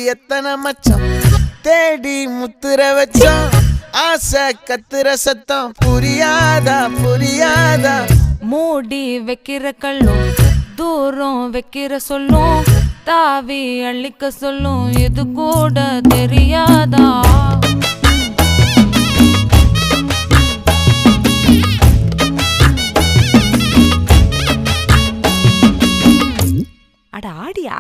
எத்தனை மச்சம் தேடி முத்துற வச்சோம் ஆசை கத்துற சத்தம் புரியாதா புரியாதா மூடி வைக்கிற கல்லும் தூரம் வைக்கிற சொல்லும் தாவி அள்ளிக்க சொல்லும் இது கூட தெரியாதா அட ஆடியா